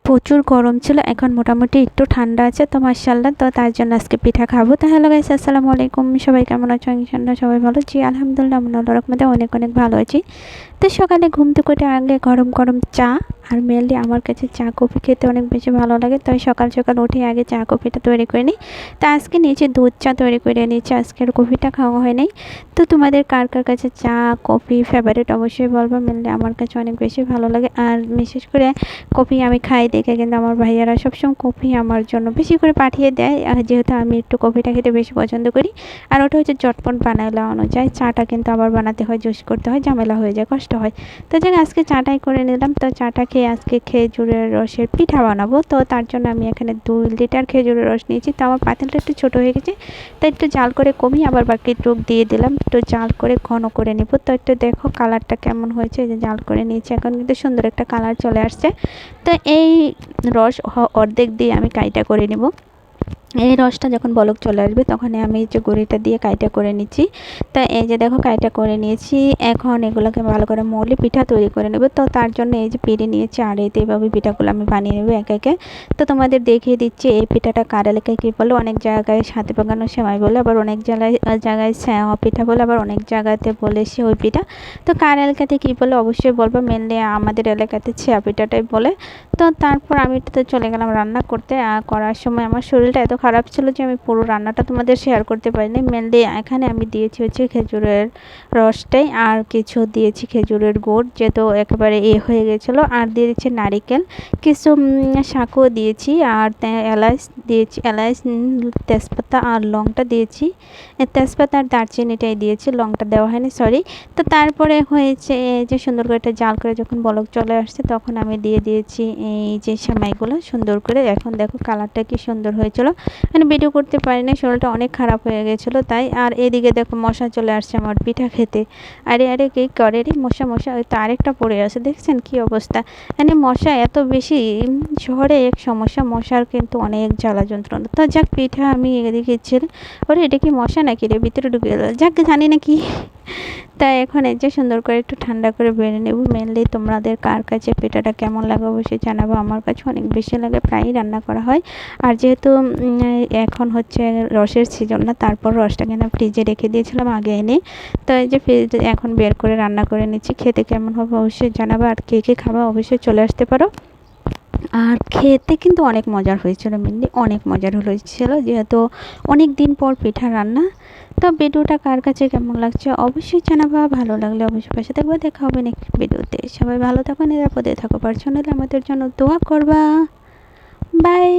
প্রচুর গরম ছিল, এখন মোটামুটি একটু ঠান্ডা আছে, তো মাশাআল্লাহ। তো তার জন্য আজকে পিঠা খাবো। তো হ্যালো গাইস, আসসালামু আলাইকুম। সবাই কেমন আছো? ইনশাআল্লাহ সবাই ভালো। জি আলহামদুলিল্লাহ, আমরা আল্লাহর রহমতে অনেক অনেক ভালো আছি। তো সকালে ঘুম থেকে উঠে আগে গরম গরম চা, আর মেনলি আমার কাছে চা কফি খেতে অনেক বেশি ভালো লাগে। তো সকাল সকাল উঠে আগে চা কফিটা তৈরি করে নিই। তো আজকে নিচে দুধ চা তৈরি করে নিয়েছি, আজকের কফিটা খাওয়া হয় নাই। তো তোমাদের কার কার কাছে চা কফি ফেভারিট অবশ্যই বলবো। মেনলি আমার কাছে অনেক বেশি ভালো লাগে, আর বিশেষ করে কফি আমি খাই দেখে কিন্তু আমার ভাইয়ারা সবসময় কফি আমার জন্য বেশি করে পাঠিয়ে দেয়, আর যেহেতু আমি একটু কফিটা খেতে বেশি পছন্দ করি। আর ওটা হচ্ছে চটপট বানানো যায়, চাটা কিন্তু আবার বানাতে হয়, জুস করতে হয়, ঝামেলা হয়ে যায়, কষ্ট হয়। তো যাই আজকে চাটাই করে নিলাম। তো চাটা খেয়ে আজকে খেজুরের রসের পিঠা বানাবো। তো তার জন্য আমি এখানে 2 লিটার খেজুরের রস নিয়েছি। তো আমার পাতিলটা একটু ছোটো হয়ে গেছে, তাই একটু জাল করে কমিয়ে আবার বাকি টুক দিয়ে দিলাম, একটু জাল করে ঘন করে নেব। তো একটু দেখো কালারটা কেমন হয়েছে, যে জাল করে নিয়েছি, এখন কিন্তু সুন্দর একটা কালার চলে আসছে। তো এই রস অর্ধেক দিয়ে আমি কাইটা করে নেব। এই রসটা যখন বলক চলে আসবে তখন আমি যে গুঁড়িটা দিয়ে কাইটা করে নিচ্ছি। তা এই যে দেখো কাইটা করে নিয়েছি, এখন এগুলোকে ভালো করে মলে পিঠা তৈরি করে নেব। তো তার জন্য এই যে পিঠে নিয়েছি, আর এতে এভাবে পিঠাগুলো আমি বানিয়ে নেব একে একে। তো তোমাদের দেখিয়ে দিচ্ছি এই পিঠাটা কার এলাকায় কী বলে। অনেক জায়গায় সাথে পাকানো সেমাই বলে, আবার অনেক জায়গায় স্যাওয়া পিঠা বলে, আবার অনেক জায়গাতে বলে সেওই পিঠা। তো কার এলাকাতে কী বলে অবশ্যই বলবো। মেনলি আমাদের এলাকাতে ছেয়া পিঠাটাই বলে। তো তারপর আমি তো চলে গেলাম রান্না করতে। করার সময় আমার শরীরটা এত খারাপ ছিল যে আমি পুরো রান্নাটা তোমাদের শেয়ার করতে পারিনি। মেনলি এখানে আমি দিয়েছি হচ্ছে খেজুরের রসটাই, আর কিছু দিয়েছি খেজুরের গুড়, যেহেতু একেবারে হয়ে গেছিলো। আর দিয়ে দিচ্ছি নারিকেল, কিছু শাঁকও দিয়েছি, আর এলাচ দিয়েছি, এলাচ, তেজপাতা আর লংটা দিয়েছি। তেজপাতা আর দারচিনিটাই দিয়েছি, লংটা দেওয়া হয়নি, সরি। তো তারপরে হয়েছে যে সুন্দর করে একটা জাল করে যখন বলক চলে আসছে তখন আমি দিয়ে দিয়েছি এই যে সেমাইগুলো সুন্দর করে। এখন দেখো কালারটা কি সুন্দর হয়েছিল। মানে ভিডিও করতে পারি না, শরীরটা অনেক খারাপ হয়ে গেছিলো তাই। আর এদিকে দেখো মশা চলে আসছে আমার পিঠা খেতে। আরে আরে কি করে রে, মশা মশা, ওই তো আরেকটা পড়ে আছে, দেখছেন কি অবস্থা। মানে মশা এত বেশি, শহরে এক সমস্যা, মশার কিন্তু অনেক জ্বালা যন্ত্রণা। তো যাক পিঠা আমি এদিকে ইচ্ছিল, ওরে এটা কি মশা নাকি রে, ভিতরে ঢুকে গেল, যাক জানি না কি। তাই এখন এই যে সুন্দর করে একটু ঠান্ডা করে বেড়ে নেব। মেনলি তোমাদের কার কাছে পিঠাটা কেমন লাগে অবশ্যই জানাবো। আমার কাছে অনেক বেশি লাগে, প্রায়ই রান্না করা হয়। আর যেহেতু এখন হচ্ছে রসের সিজন না, তারপর রসটা কিনা ফ্রিজে রেখে দিয়েছিলাম আগে এনে। তো এই যে ফ্রিজ এখন বের করে রান্না করে নিচ্ছি, খেতে কেমন হবে অবশ্যই জানাবো। আর কে কে খাবা অবশ্যই চলে আসতে পারো। আর খেতে কিন্তু অনেক মজার হয়েছিল, মেনলি অনেক মজার হয়েছিল, যেহেতু অনেক দিন পর পিঠা রান্না। তো ভিডিওটা কার কাছে কেমন লাগছে অবশ্যই জানাবা, ভালো লাগলে অবশ্যই পাশে থাকবে। দেখা হবে নেক্সট ভিডিওতে। সবাই ভালো থাকো, নিরাপদে থাকো, পার্সোনালি আমাদের জন্য দোয়া করবা। বাই।